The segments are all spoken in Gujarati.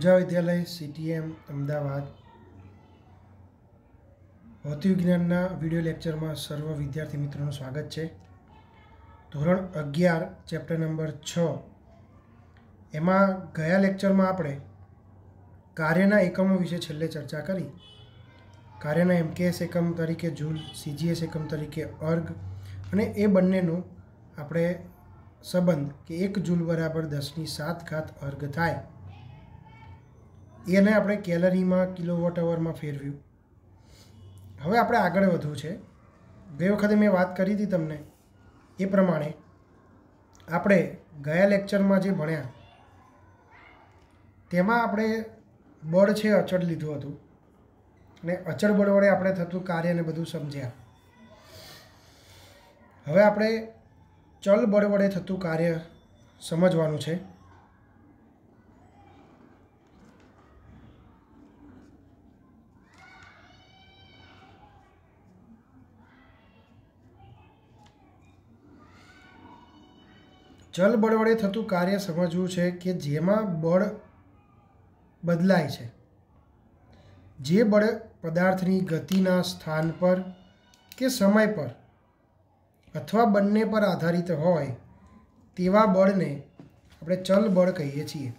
ऊर्जा विद्यालय CTM अमदावाद भौतिक विज्ञानना विडियो लेक्चर में सर्व विद्यार्थी मित्रों स्वागत है। धोरण 11 चैप्टर नंबर 6 एमां गया लेक्चर में आपणे कार्यना एकमों विषे छेल्ले चर्चा करी। कार्यना MKS एकम तरीके जूल, CGS एकम तरीके अर्ग अने ए बंनेनो आपणे संबंध कि 1 जूल बराबर 10⁷ अर्ग थाय एने आपणे केलरी में किलोवॉट अवर में फेरव्युं। हवे आपणे आगळ वधवुं छे। गई वखते मैं बात करी थी तमने ए प्रमाणे आपणे गया लेक्चर में जे भण्या तेमां आपणे बळ छे अचळ लीधुं हतुं अने अचळ बळ वडे आपणे थतुं कार्य ने बधुं समज्या। हवे आपणे चल बळ वडे थतुं कार्य समजवानुं छे। चल बळ वडे थतुं कार्य समजवुं छे कि जेमां बळ बदलाय छे। जे बळ पदार्थनी गतिना स्थान पर के समय पर अथवा बंने पर आधारित होय तेवा बळने आपणे चल बळ कहीए छीए।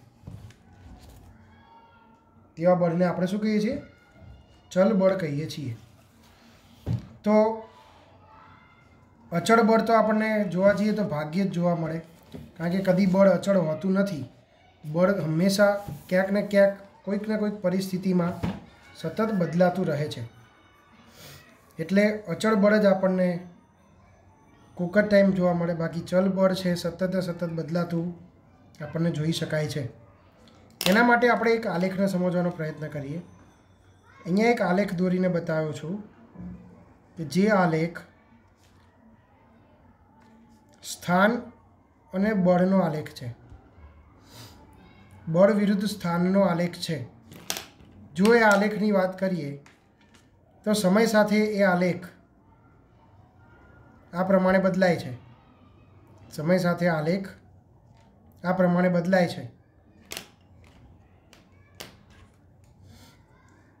तेवा बळने आपणे शुं कहीए छीए? चल बळ कहीए छीए। तो अचळ बळ तो आपणे जोवा जईए तो भाग्ये ज जोवा मळे, कारण के कदी बळ अचळ होतुं नथी। बळ हमेशा क्यांक ने क्यांक कोईक ने कोईक परिस्थिति में सतत बदलातुं रहे छे। एटले अचळ बळ ज आपणने कोक ज टाइम जोवा मळे, बाकी चल बळ छे सतत सतत बदलातुं आपणने जोई शकाय छे। एना माटे आपणे एक आलेखने समजવાનો प्रयत्न करीए। अहींया एक आलेख दोरीने बताव्यो छुं कि जे आलेख स्थान अने बळनो आलेख छे। बळ विरुद्ध स्थाननो आलेख छे। जो ए आलेखनी वात करीए तो समय साथे ए आलेख आ प्रमाणे बदलाय छे। समय साथे आलेख आ प्रमाणे बदलाय छे।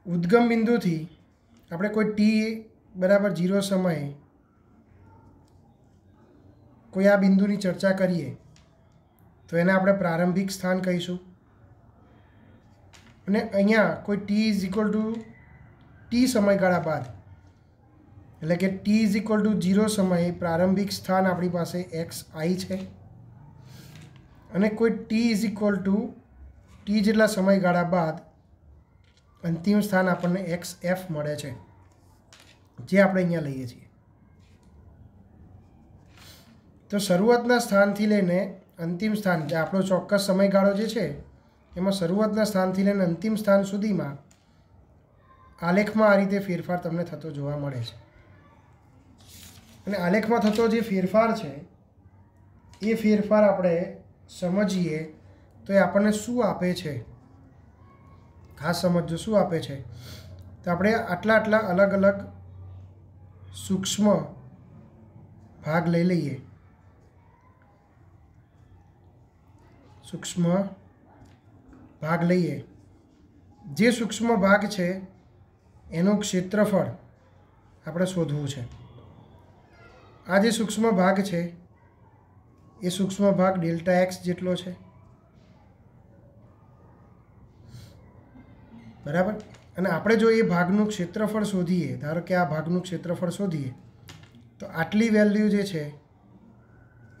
उद्गम बिंदुथी आपणे कोई t बराबर 0 समये कोई आ बिंदुनी चर्चा करीए तो एने आपणे प्रारंभिक स्थान कहीशुं। अने अहींया कोई t समयगाळा बाद एटले के t 0 समये प्रारंभिक स्थान आपणी पासे xi छे अने कोई t जेटला समयगाळा बाद अंतिम स्थान आपणे xf मळे छे, जे आपणे अहींया लईए छीए। तो शरूआतना स्थानथी लईने अंतिम स्थान जे आपणो चोक्कस समयगाळो जे छे एमां शरूआतना स्थानथी लईने अंतिम स्थान सुधीमां आलेखमां आ रीते फेरफार तमने थतो जोवा मळे छे। अने आलेखमां थतो जे फेरफार छे ए फेरफार आपणे समजीए तो ए आपणने शुं आपे छे, खास समजજો શું આપે છે। તો આપણે આટલા આટલા અલગ અલગ સૂક્ષ્મ ભાગ લઈ લઈએ। સૂક્ષ્મ ભાગ લઈએ। જે સૂક્ષ્મ ભાગ છે એનું ક્ષેત્રફળ આપણે શોધવું છે। આ જે સૂક્ષ્મ ભાગ છે એ સૂક્ષ્મ ભાગ ડેલ્ટા x જેટલો છે, बराबर। अने आपणे जो ये भागनुं क्षेत्रफळ शोधीए, धारो के आ भागनुं क्षेत्रफळ शोधीए तो आटली वेल्यू जे छे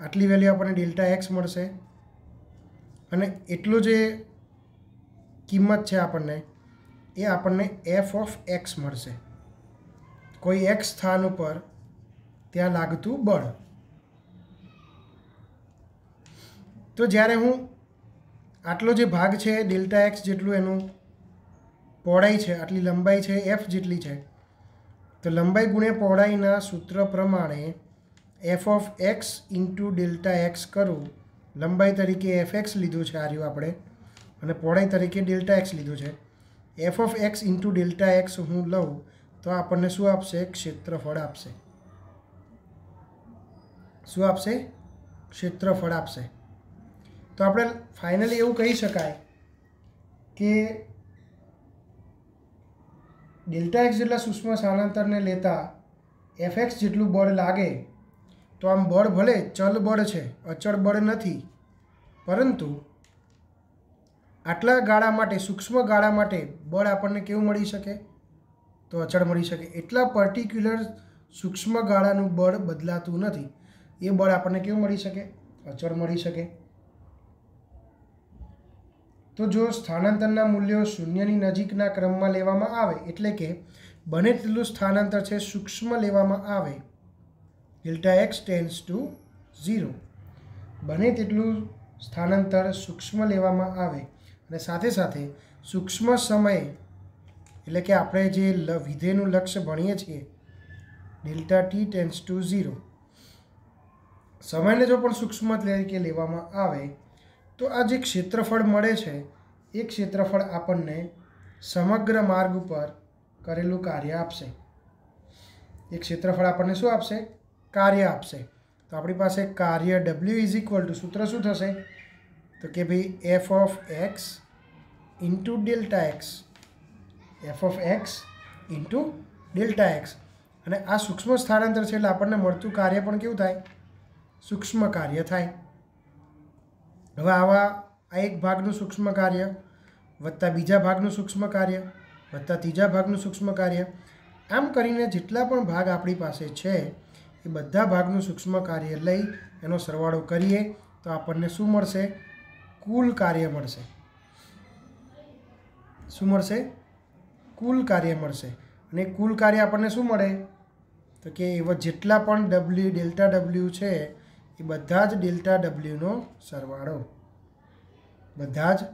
आटली वेल्यू आपणे डेल्टा एक्स मळशे अने एटलो जे किंमत छे आपणने ए आपणने एफ ऑफ एक्स मळशे। कोई एक्स स्थान पर त्यां लागतुं बळ। तो ज्यारे हूँ आटलो जे भाग छे डेल्टा एक्स जेटलुं एनुं पहोळाई है, आटली लंबाई है एफ जेटली है, तो लंबाई गुणे पहोळाईना सूत्र प्रमाणे F of x into delta x करूँ। लंबाई तरीके एफ एक्स लीधुं छे आ रह्युं आपणे अने पहोळाई तरीके डेल्टा एक्स लीधुं छे। F of x into delta x हूँ लऊँ तो आपणने शुं आपशे? क्षेत्रफळ आपशे। शुं आपशे? क्षेत्रफळ आपशे। तो आपणे फाइनली एवुं कही शकाय કે ડેલ્ટા એક્સ જેટલા સૂક્ષ્મ સ્થાનાંતરને લેતા એફએક્સ જેટલું બળ લાગે, તો આમ બળ ભલે ચલ બળ છે, અચળ બળ નથી, પરંતુ આટલા ગાળા માટે, સૂક્ષ્મ ગાળા માટે બળ આપણને કેવું મળી શકે? તો અચળ મળી શકે. એટલા પર્ટિક્યુલર સૂક્ષ્મ ગાળાનું બળ બદલાતું નથી, એ બળ આપણને કેવું મળી શકે? અચળ મળી શકે. તો જો સ્થાનાંતરના મૂલ્યો શૂન્યની નજીકના ક્રમમાં લેવામાં આવે, એટલે કે બને તેટલું સ્થાનાંતર છે સૂક્ષ્મ લેવામાં આવે, ડેલ્ટા એક્સ ટેન્ડ્સ ટુ 0, બને તેટલું સ્થાનાંતર સૂક્ષ્મ લેવામાં આવે અને સાથે સાથે સૂક્ષ્મ સમય, એટલે કે આપણે જે વિધેયનું લક્ષ્ય ભણીએ છીએ, ડેલ્ટા ટી ટેન્ડ્સ ટુ 0, સમયને જો પણ સૂક્ષ્મ તરીકે લેવામાં આવે તો આ જે ક્ષેત્રફળ મળે છે એ ક્ષેત્રફળ આપણને સમગ્ર માર્ગ ઉપર કરેલું કાર્ય આપશે. એ ક્ષેત્રફળ આપણને શું આપશે? કાર્ય આપશે. તો આપણી પાસે કાર્ય W ઇઝ ઇક્વલ ટુ, સૂત્ર શું થશે? તો કે ભાઈ F of x into delta x, F of x into delta x. અને આ સૂક્ષ્મ સ્થાનાંતર છે એટલે આપણને મળતું કાર્ય પણ કેવું થાય? સૂક્ષ્મ કાર્ય થાય. હવે આ એક ભાગનું સૂક્ષ્મ કાર્ય વત્તા બીજા ભાગનું સૂક્ષ્મ કાર્ય વત્તા ત્રીજા ભાગનું સૂક્ષ્મ કાર્ય, આમ કરીને જેટલા પણ ભાગ આપણી પાસે છે એ બધા ભાગનું સૂક્ષ્મ કાર્ય લઈ એનો સરવાળો કરીએ તો આપણને શું મળશે? કુલ કાર્ય મળશે. શું મળશે? કુલ કાર્ય મળશે. અને કુલ કાર્ય આપણને શું મળે? તો કે એવા જેટલા પણ ડેલ્ટા ડબલ્યુ છે એ બધા જ ડેલ્ટા ડબલ્યુનો સરવાળો, બધા જ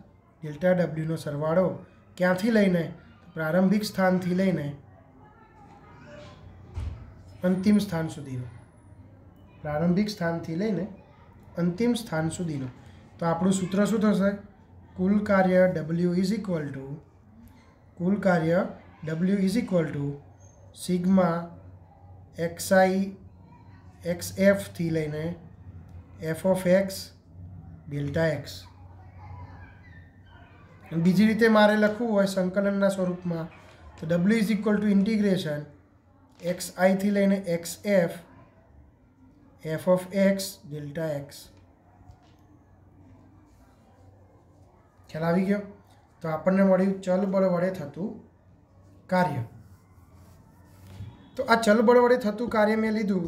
ડેલ્ટા ડબલ્યુનો સરવાળો ક્યાંથી લઈને? પ્રારંભિક સ્થાનથી લઈને અંતિમ સ્થાન સુધીનો, પ્રારંભિક સ્થાનથી લઈને અંતિમ સ્થાન સુધીનો. તો આપણું સૂત્ર શું થશે? કુલ કાર્ય W ઇઝ ઇક્વલ ટુ, કુલ કાર્ય W is equal to sigma XI XFથી લઈને f of x delta x. બીજી રીતે મારે લખવું હોય સંકલનના સ્વરૂપમાં તો W is equal to integration XIથી લઈને XF f of x delta x. ખ્યાલ આવી ગયો? તો આપણને મળ્યું ચલ બળ વડે થતું કાર્ય. તો આ ચલ બળ વડે થતું કાર્ય મેં લીધું,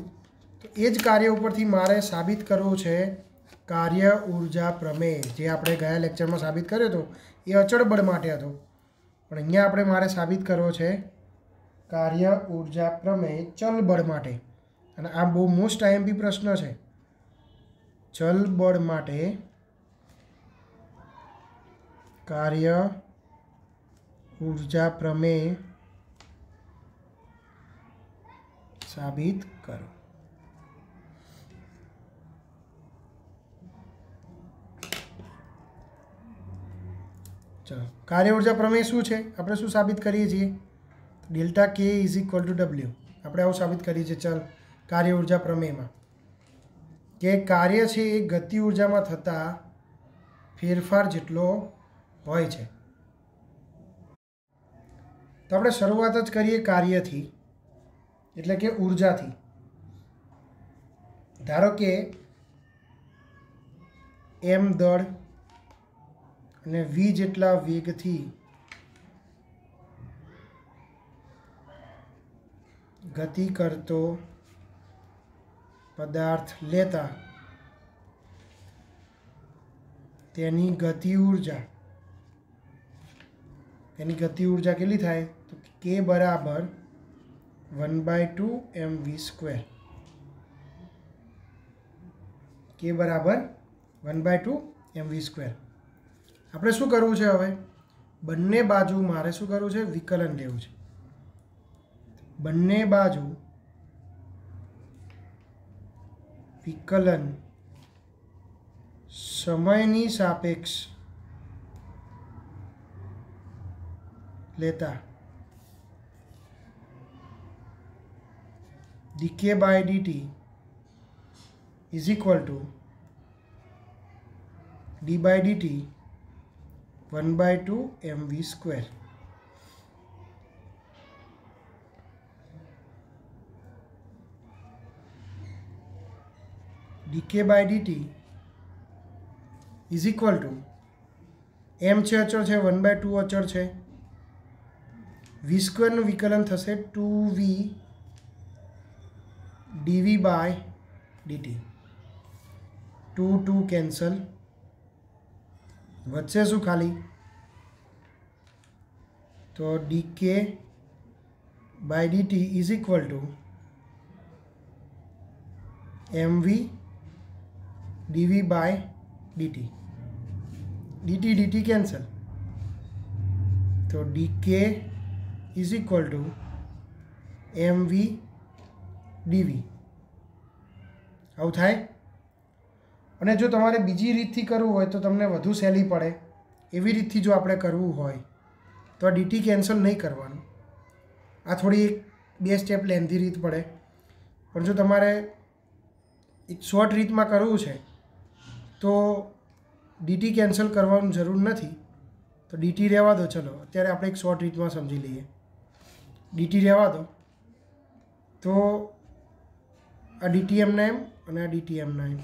તો એ જ કાર્ય ઉપરથી મારે સાબિત કરવું છે કાર્ય ઉર્જા પ્રમેય, જે આપણે ગયા લેક્ચરમાં સાબિત કર્યો હતો એ અચળ બળ માટે હતો, પણ અહીંયા મારે સાબિત કરવો છે કાર્ય ઉર્જા પ્રમેય ચલ બળ માટે. અને આ બહુ મોસ્ટ આઈએમપી પ્રશ્ન છે. ચલ બળ માટે કાર્ય ઉર્જા પ્રમેય સાબિત કરો. ચલો, કાર્ય ઉર્જા પ્રમેય શું છે? આપણે શું સાબિત કરીએ છીએ? ડેલ્ટા કે ઇઝ ઇક્વલ ટુ ડબલ્યુ. આપણે આવું સાબિત કરીએ છીએ ચલ કાર્ય ઉર્જા પ્રમેયમાં કે કાર્ય છે એ ગતિ ઉર્જામાં થતા ફેરફાર જેટલો હોય છે. તો આપણે શરૂઆત જ કરીએ કાર્યથી, એટલે કે ઉર્જાથી. ધારો કે m દળ અને v જેટલા વેગથી ગતિ કરતો પદાર્થ લેતા તેની ગતિ ઉર્જા કેટલી થાય? તો k બરાબર 1/2 mv². k બરાબર 1/2 mv². આપણે શું કરવું છે? હવે બંને બાજુ મારે શું કરવું છે? વિકલન લેવું છે. બંને બાજુ વિકલન સમયની સાપેક્ષ લેતા dk by dt is equal to d by dt 1/2 mv². dk/dt is equal two m છે અચળ છે, 1/2 અચળ છે, v² નું વિકલન થશે 2v dv/dt. 2 કેન્સલ, વચ્ચે શું ખાલી? તો dk/dt is equal two mv dv/dt. dt cancel, તો dk is equal two mv dv. આવું થાય. અને જો તમારે બીજી રીતથી કરવું હોય તો તમને વધુ સહેલી પડે. એવી રીતથી જો આપણે કરવું હોય તો આ dt કેન્સલ નહીં કરવાનું. આ થોડી 2 સ્ટેપ લેન્ધી રીત પડે. પણ જો તમારે એક શોર્ટ રીતમાં કરવું છે તો dt કેન્સલ કરવાનું જરૂર નથી. તો dt રહેવા દો. ચલો અત્યારે આપણે એક શોર્ટ રીતમાં સમજી લઈએ. dt રહેવા દો. તો આ dt એમના એમ અને આ dt એમના એમ.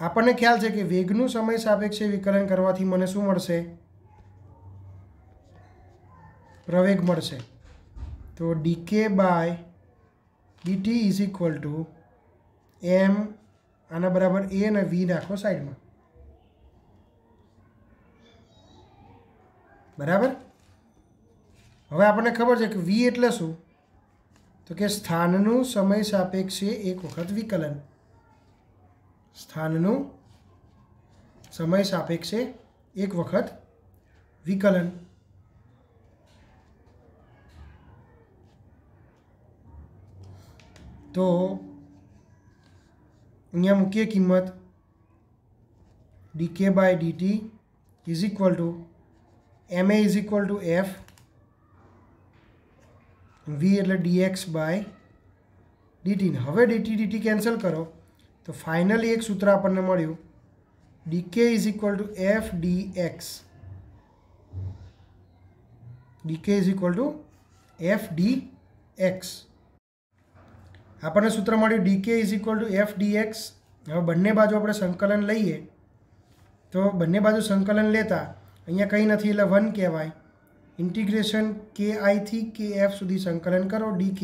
આપણને ખ્યાલ છે કે વેગનું સમય સાપેક્ષે વિકલન કરવાથી મને શું મળશે? પ્રવેગ મળશે. તો dk/dt is equal two m, આના બરાબર a અને v નાખો સાઈડમાં. બરાબર. હવે આપણને ખબર છે કે v એટલે શું? તો કે સ્થાનનું સમય સાપેક્ષે એક વખત વિકલન. સ્થાનનું સમય સાપેક્ષે એક વખત વિકલન. તો અહીંયા મૂકીએ કિંમત. dk/dt is equal two ma is equal two f, v એટલે dx/dt. હવે dt કેન્સલ કરો તો ફાઇનલી એક સૂત્ર આપણને મળ્યું, dk is equal two f dx. dk is equal two f dx. આપણને સૂત્ર મળ્યું dk is equal two f dx. હવે બંને બાજુ આપણે સંકલન લઈએ તો બંને બાજુ સંકલન લેતા અહીંયા કંઈ નથી એટલે 1 કહેવાય. ઇન્ટિગ્રેશન ki થી kf સુધી સંકલન કરો. dk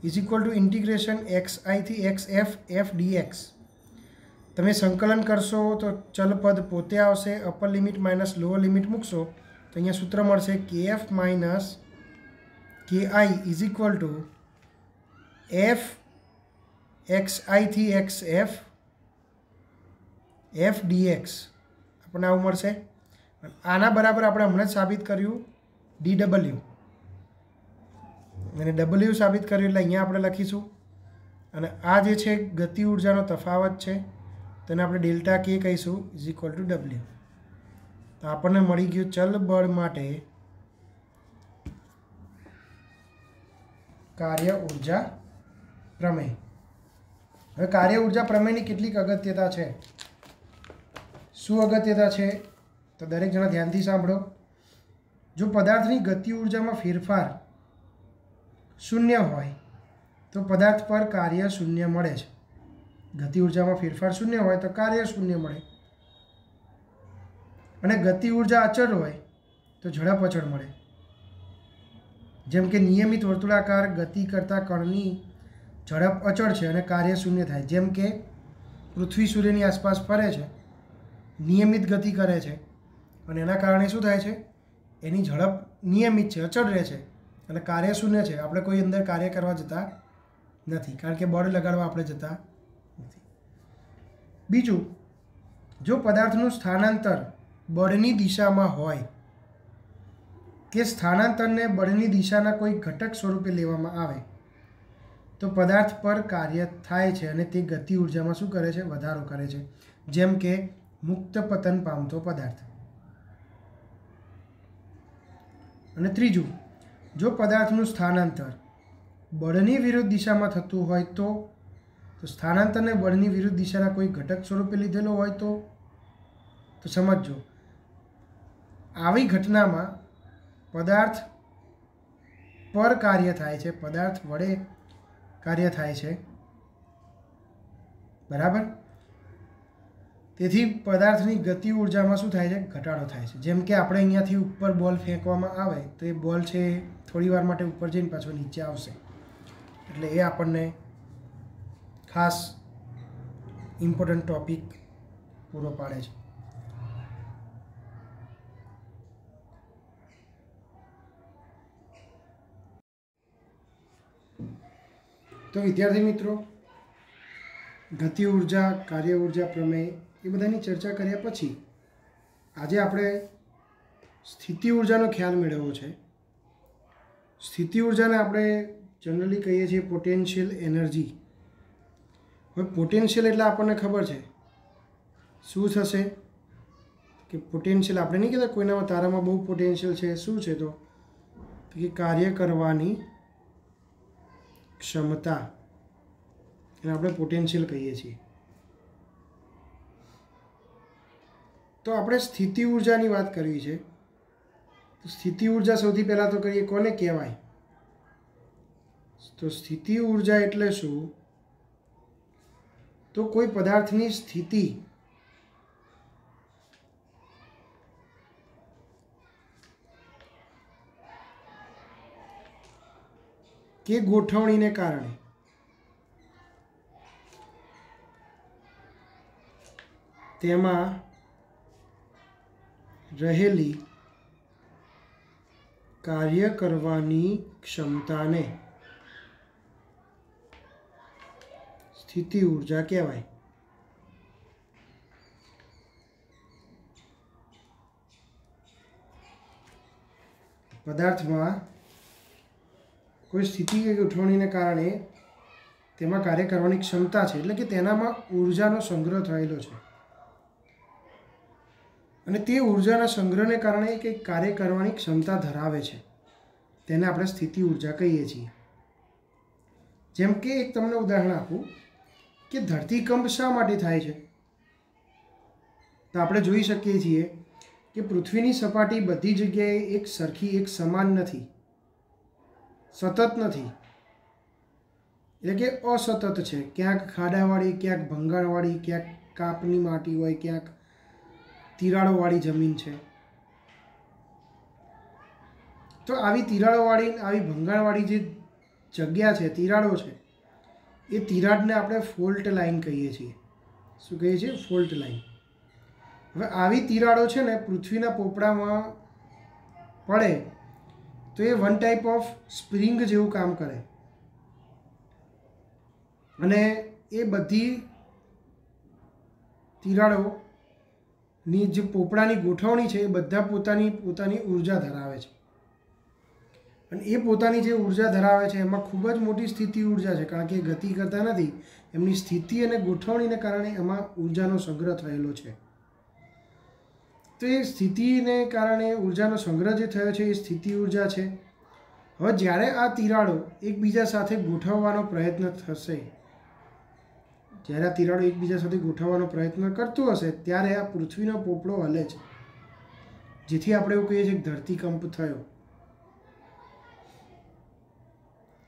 is equal to integration xi થી xf f dx. તમે સંકલન કરશો તો ચલ પદ પોતે આવશે. Upper limit minus lower limit મૂકશો તો અહીંયા સૂત્ર મળશે kf minus ki is equal two f xi થી xf f dx. આપણને આવું મળશે. આના બરાબર આપણે હમણાં જ સાબિત કર્યું dw, અને w સાબિત કર્યું એટલે અહીંયા આપણે લખીશું. અને આ જે છે ગતિ ઉર્જાનો તફાવત છે તેને આપણે ડેલ્ટા કે કહીશું ઇઝ ઇક્વલ ટુ w. તો આપણને મળી ગયું ચલ બળ માટે કાર્ય ઉર્જા પ્રમેય. હવે કાર્ય ઉર્જા પ્રમેયની કેટલીક અગત્યતા છે. શું અગત્યતા છે તો દરેક જણા ધ્યાનથી સાંભળો. જો પદાર્થની ગતિ ઉર્જામાં ફેરફાર શૂન્ય હોય તો પદાર્થ પર કાર્ય શૂન્ય મળે છે. ગતિ ઉર્જામાં ફેરફાર શૂન્ય હોય તો કાર્ય શૂન્ય મળે. અને ગતિ ઉર્જા અચળ હોય તો ઝડપ અચળ મળે. જેમ કે નિયમિત વર્તુળાકાર ગતિ કરતા કણની ઝડપ અચળ છે અને કાર્ય શૂન્ય થાય. જેમ કે પૃથ્વી સૂર્યની આસપાસ ફરે છે, નિયમિત ગતિ કરે છે અને એના કારણે શું થાય છે? એની ઝડપ નિયમિત છે, અચળ રહે છે અને કાર્ય શૂન્ય છે. આપણે કોઈ અંદર કાર્ય કરવા જતા નથી, કારણ કે બળ લગાડવા આપણે જતા નથી. બીજું, જો પદાર્થનું સ્થાનાંતર બળની દિશામાં હોય કે સ્થાનાંતરને બળની દિશાના કોઈ ઘટક સ્વરૂપે લેવામાં આવે તો પદાર્થ પર કાર્ય થાય છે અને તે ગતિ ઉર્જામાં શું કરે છે? વધારો કરે છે. જેમ કે મુક્ત પતન પામતો પદાર્થ. અને ત્રીજું, જો પદાર્થનું સ્થાનાંતર બળની વિરુદ્ધ દિશામાં થતું હોય તો તો સ્થાનાંતરને બળની વિરુદ્ધ દિશાના કોઈ ઘટક સ્વરૂપે લીધેલો હોય તો સમજજો, આવી ઘટનામાં પદાર્થ પર કાર્ય થાય છે, પદાર્થ વડે કાર્ય થાય છે, બરાબર. તેથી પદાર્થની ગતિ ઉર્જામાં શું થાય છે? ઘટાડો થાય છે. જેમ કે આપણે અહીંયાથી ઉપર બોલ ફેંકવામાં આવે તો એ બોલ છે થોડી વાર માટે ઉપર જઈને પાછો નીચે આવશે, એટલે એ આપણને ખાસ ઇમ્પોર્ટન્ટ ટોપિક પૂરો પાડે છે. તો વિદ્યાર્થી મિત્રો, ગતિ ઉર્જા, કાર્ય ઉર્જા પ્રમેય એ બધાની ચર્ચા કર્યા પછી આજે આપણે સ્થિતિ ઉર્જાનો ખ્યાલ મેળવવો છે. સ્થિતિ ઉર્જાને આપણે જનરલી કહીએ છીએ પોટેન્શિયલ એનર્જી. હવે પોટેન્શિયલ એટલે આપણને ખબર છે શું થશે કે પોટેન્શિયલ આપણે નહીં કહેતા કોઈનામાં તારામાં બહુ પોટેન્શિયલ છે, શું છે? તો કે કાર્ય કરવાની ક્ષમતા, એને આપણે પોટેન્શિયલ કહીએ છીએ. તો આપણે સ્થિતિ ઉર્જાની વાત કરવી છે. તો સ્થિતિ ઉર્જા સૌથી પહેલાં તો કરીએ કોને કહેવાય? તો સ્થિતિ ઉર્જા એટલે શું? તો કોઈ પદાર્થની સ્થિતિ કે ગોઠવણીને કારણે તેમાં રહેલી કાર્ય કરવાની ક્ષમતાને સ્થિતિ ઉર્જા કહેવાય. પદાર્થમાં કોઈ સ્થિતિ કે ગોઠવણીને કારણે તેમાં કાર્ય કરવાની ક્ષમતા છે, એટલે કે તેનામાં ઉર્જાનો સંગ્રહ થયેલો છે અને તે ઉર્જાના સંગ્રહને કારણે કંઈક કાર્ય કરવાની ક્ષમતા ધરાવે છે, તેને આપણે સ્થિતિ ઉર્જા કહીએ છીએ. જેમ કે એક તમને ઉદાહરણ આપું કે ધરતીકંપ શા માટે થાય છે? તો આપણે જોઈ શકીએ છીએ કે પૃથ્વીની સપાટી બધી જગ્યાએ એક સરખી, એક સમાન નથી, સતત નથી, એટલે કે અસતત છે. ક્યાંક ખાડાવાળી, ક્યાંક ભંગાણવાળી, ક્યાંક કાપની માટી હોય, ક્યાંક તિરાડોવાળી જમીન છે. તો આવી તિરાડોવાળી, આવી ભંગાણવાળી જે જગ્યા છે, તિરાડો છે, એ તિરાડને આપણે ફોલ્ટ લાઈન કહીએ છીએ. શું કહીએ છીએ? Fault line. હવે આવી તિરાડો છે ને પૃથ્વીના પોપડામાં પડે તો એ વન ટાઈપ ઓફ સ્પ્રિંગ જેવું કામ કરે અને એ બધી તિરાડોની જે પોપડાની ગોઠવણી છે એ બધા પોતાની ઉર્જા ધરાવે છે અને એ પોતાની જે ઉર્જા ધરાવે છે એમાં ખૂબ જ મોટી સ્થિતિ ઉર્જા છે, કારણ કે એ ગતિ કરતા નથી, એમની સ્થિતિ અને ગોઠવણીને કારણે એમાં ઉર્જાનો સંગ્રહ થયેલો છે. તો એ સ્થિતિને કારણે ઉર્જાનો સંગ્રહ જે થયો છે એ સ્થિતિ ઉર્જા છે. હવે જ્યારે આ તિરાડો એકબીજા સાથે ગોઠવવાનો પ્રયત્ન થશે, જ્યારે આ તિરાડો એકબીજા સાથે ગોઠવવાનો પ્રયત્ન કરતું હશે ત્યારે આ પૃથ્વીનો પોપડો હલે છે, જેથી આપણે એવું કહીએ છીએ કે ધરતીકંપ થયો.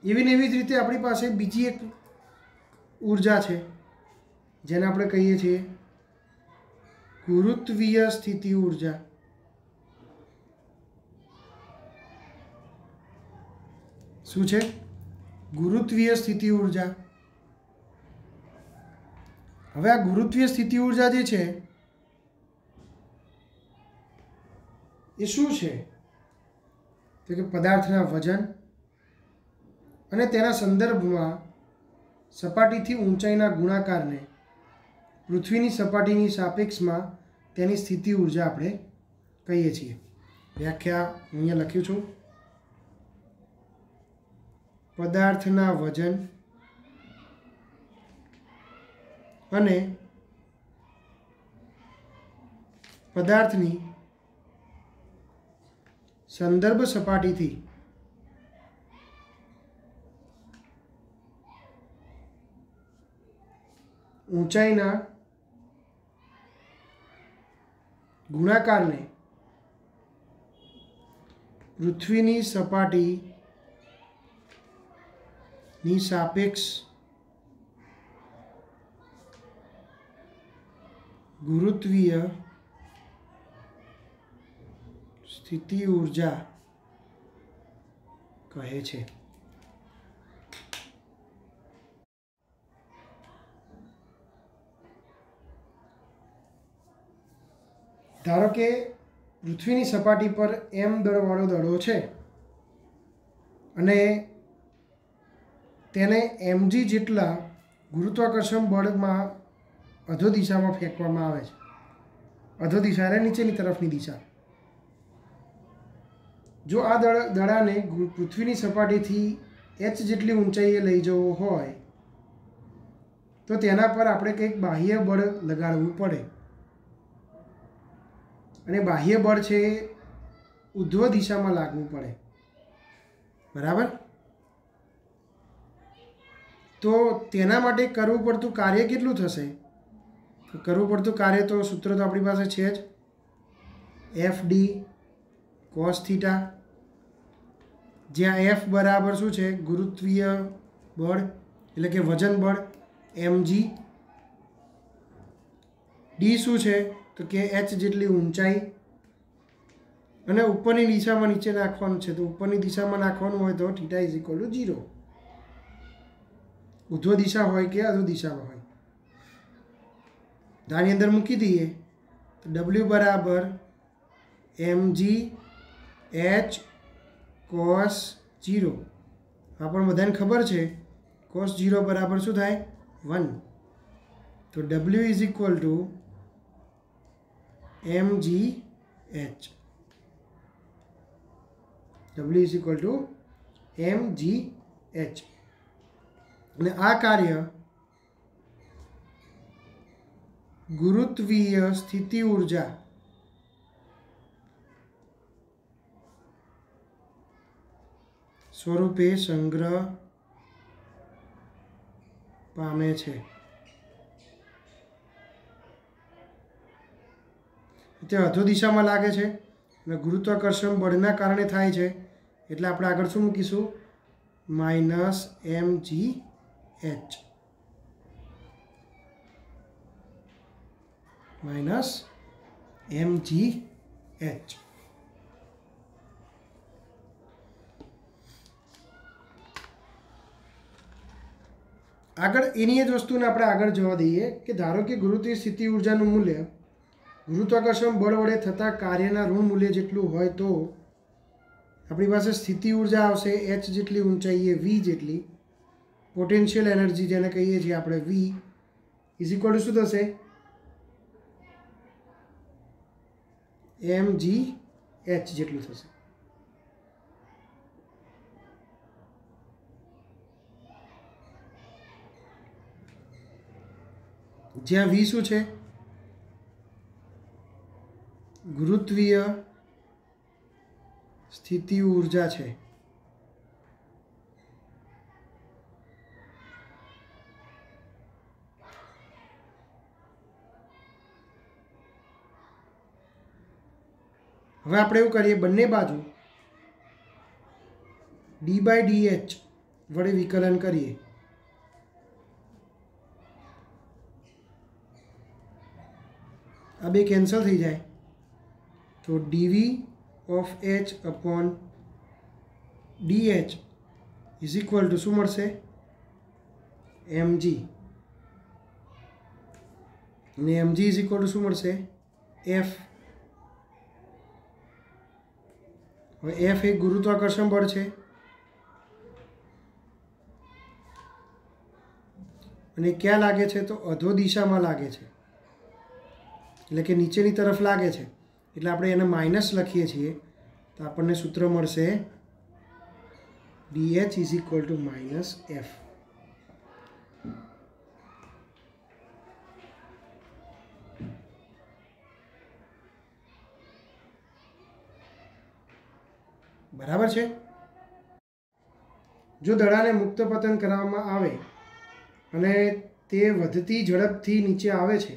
એવી ને એવી જ રીતે આપણી પાસે બીજી એક ઉર્જા છે જેને આપણે કહીએ છીએ ગુરુત્વીય સ્થિતિ ઉર્જા. શું છે? ગુરુત્વીય સ્થિતિ ઉર્જા. હવે આ ગુરુત્વીય સ્થિતિ ઉર્જા જે છે એ શું છે? તો કે પદાર્થના વજન અને તેના સંદર્ભમાં સપાટીથી ઊંચાઈના ગુણાકારને પૃથ્વીની સપાટીની સાપેક્ષમાં તેની સ્થિતિ ઉર્જા આપણે કહીએ છીએ. વ્યાખ્યા અહીંયા લખ્યું છું. પદાર્થના વજન અને પદાર્થની સંદર્ભ સપાટીથી ઊંચાઈના ગુણાકારને પૃથ્વીની સપાટીની સાપેક્ષ ગુરુત્વીય સ્થિતિ ઊર્જા કહે છે। ધારો કે પૃથ્વીની સપાટી પર m દળવાળો દડો છે અને તેને mg જેટલા ગુરુત્વાકર્ષણ બળમાં અધો દિશામાં ફેંકવામાં આવે છે। અધો દિશા એટલે નીચેની તરફની દિશા। જો આ દડાને પૃથ્વીની સપાટીથી h જેટલી ઊંચાઈએ લઈ જવો હોય તો તેના પર આપણે કંઈક બાહ્ય બળ લગાડવું પડે અને બાહ્ય બળ છે એ ઉધ્વ દિશામાં લાગવું પડે, બરાબર। તો તેના માટે કરવું પડતું કાર્ય કેટલું થશે? તો કરવું પડતું કાર્ય તો સૂત્ર તો આપણી પાસે છે જ, FD cos થીટા, જ્યાં F બરાબર શું છે? ગુરુત્વીય બળ એટલે કે વજન બળ mg। D શું છે? તો કે h જેટલી ઊંચાઈ અને ઉપરની દિશામાં નીચે નાખવાનું છે, તો ઉપરની દિશામાં નાખવાનું હોય તો θ = 0, ઉધ્વ દિશા હોય કે અધો દિશામાં હોય। આની અંદર મૂકી દઈએ તો W બરાબર mg h cos 0, આ પણ બધાને ખબર છે cos 0 બરાબર શું થાય? 1। તો W = mg h, W = mg h, અને આ કાર્ય ગુરુત્વીય સ્થિતિ ઊર્જા સ્વરૂપે સંગ્રહ પામે છે। તે અધો દિશામાં લાગે છે અને ગુરુત્વાકર્ષણ બળના કારણે થાય છે, એટલે આપણે આગળ શું મૂકીશું? -mg h, -mg h। આગળ એની જ વસ્તુને આપણે આગળ જવા દઈએ કે ધારો કે ગુરુત્વીય સ્થિતિ ઊર્જાનું મૂલ્ય ગુરુત્વાકર્ષણ બળ વડે થતા કાર્યના ઋણ મૂલ્ય જેટલું હોય તો આપણી પાસે સ્થિતિ ઊર્જા આવશે h જેટલી ઊંચાઈએ v જેટલી, પોટેન્શિયલ એનર્જી જેને કહીએ છીએ આપણે v = શું થશે? mg h જેટલું થશે। જ્યાં v શું છે? ગુરુત્વીય સ્થિતિ ઊર્જા છે। હવે આપણે એવું કરીએ, બંને બાજુ d/dh વડે વિકલન કરીએ। આ બે કેન્સલ થઈ જાય તો dv of h upon dh = શું મળશે? mg, અને mg = શું મળશે? f। હવે f એ ગુરુત્વાકર્ષણ બળ છે અને ક્યાં લાગે છે? તો અધો દિશામાં લાગે છે, એટલે કે નીચેની તરફ લાગે છે, એટલે આપણે એને માઇનસ લખીએ છીએ તો આપણને સૂત્ર મળશે dh = -f। બરાબર છે? જો દડાને મુક્ત પતન કરવામાં આવે અને તે વધતી ઝડપથી નીચે આવે છે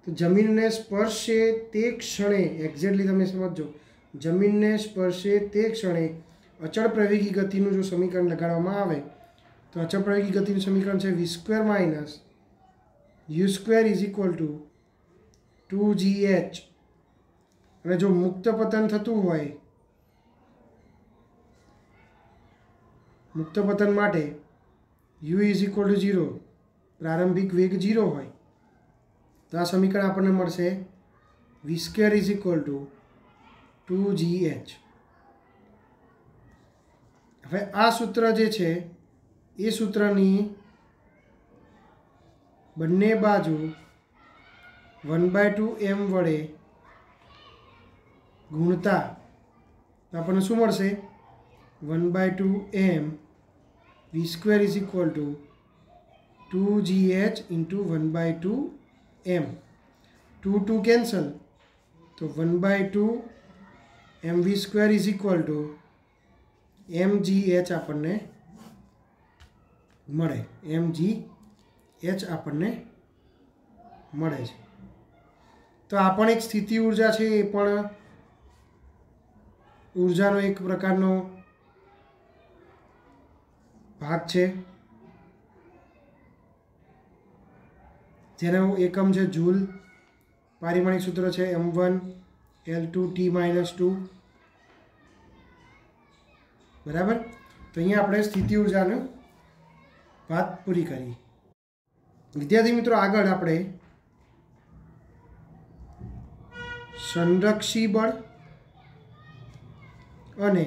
તો જમીનને સ્પર્શે તે ક્ષણે એક્ઝેક્ટલી તમે સમજો, જમીનને સ્પર્શે તે ક્ષણે અચળ પ્રવેગી ગતિનું જો સમીકરણ લગાડવામાં આવે તો અચળ પ્રવેગી ગતિનું સમીકરણ છે v² minus u² is equal two 2gh. અને જો મુક્ત પતન થતું હોય, મુક્ત પતન માટે u ઇઝ ઇક્વલ ટુ 0, પ્રારંભિક વેગ 0 હોય તો આ સમીકરણ આપણને મળશે v² is equal two 2gh. હવે આ સૂત્ર જે છે એ સૂત્રની બંને બાજુ 1/2m વડે ગુણતા આપણને શું મળશે? 1/2m v² is equal two 2gh into 1/2m. 2 cancel તો 1/2 mv² is equal two mgh આપણને મળે. mgh આપણને મળે છે. તો આ પણ એક સ્થિતિ ઉર્જા છે, એ પણ ઉર્જાનો એક પ્રકારનો ભાગ છે જેનો એકમ છે જૂલ. પારિમાણિક સૂત્ર છે m1 L2T-2. બરાબર. તો અહીંયા આપણે સ્થિતિ ઉર્જાની વાત પૂરી કરી. વિદ્યાર્થી મિત્રો, આગળ આપણે સંરક્ષી બળ અને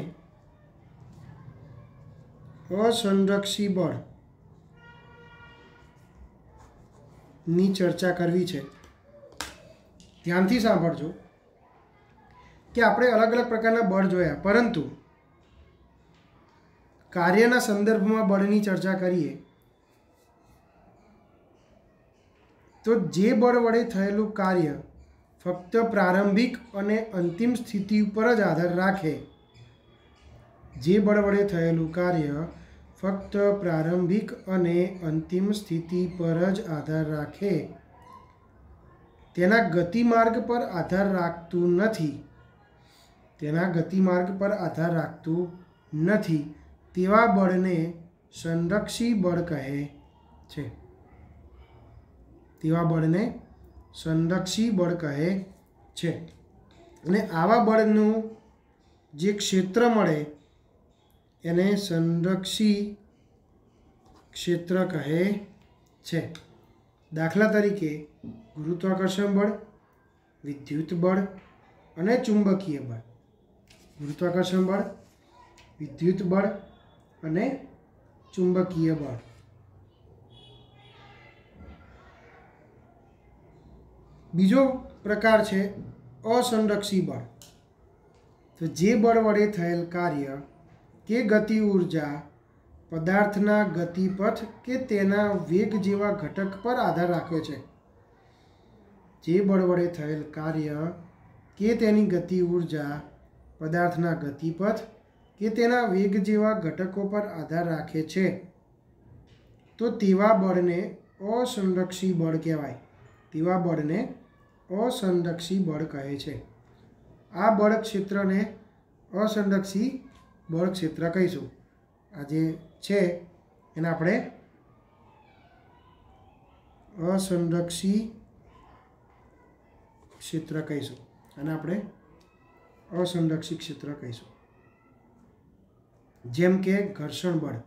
અસંરક્ષી બળની ચર્ચા કરવી છે. ધ્યાનથી સાંભળજો કે આપણે અલગ અલગ પ્રકારના બળ જોયા, પરંતુ કાર્યના સંદર્ભમાં બળની ચર્ચા કરીએ તો જે બળ વડે થયેલું કાર્ય ફક્ત પ્રારંભિક અને અંતિમ સ્થિતિ ઉપર જ આધાર રાખે, જે બળ વડે થયેલું કાર્ય ફક્ત પ્રારંભિક અને અંતિમ સ્થિતિ પર જ આધાર રાખે, તેના ગતિમાર્ગ પર આધાર રાખતું નથી, તેના ગતિમાર્ગ પર આધાર રાખતું નથી તેવા બળને સંરક્ષી બળ કહે છે. તેવા બળને સંરક્ષી બળ કહે છે. અને આવા બળનું જે ક્ષેત્ર મળે એને સંરક્ષી ક્ષેત્ર કહે છે. દાખલા તરીકે ગુરુત્વાકર્ષણ બળ, વિદ્યુત બળ અને ચુંબકીય બળ. ગુરુત્વાકર્ષણ બળ, વિદ્યુત બળ અને ચુંબકીય બળ. બીજો પ્રકાર છે અસંરક્ષી બળ. તો જે બળ વડે થયેલ કાર્ય કે ગતિ ઉર્જા પદાર્થના ગતિપથ કે તેના વેગ જેવા ઘટક પર આધાર રાખે છે. જે બળ વડે થયેલ કાર્ય કે તેની ગતિ ઉર્જા પદાર્થના ગતિપથ કે તેના વેગ જેવા ઘટકો પર આધાર રાખે છે તો તેવા બળને અસંરક્ષી બળ કહેવાય. તેવા બળને અસંરક્ષી બળ કહે છે. આ બળ ક્ષેત્રને અસંરક્ષી બળ ક્ષેત્ર કહીશું. આ જે છે એને આપણે અસંરક્ષી ક્ષેત્ર કહીશું અને આપણે અસંરક્ષી ક્ષેત્ર કહીશું. જેમ કે ઘર્ષણ બળ.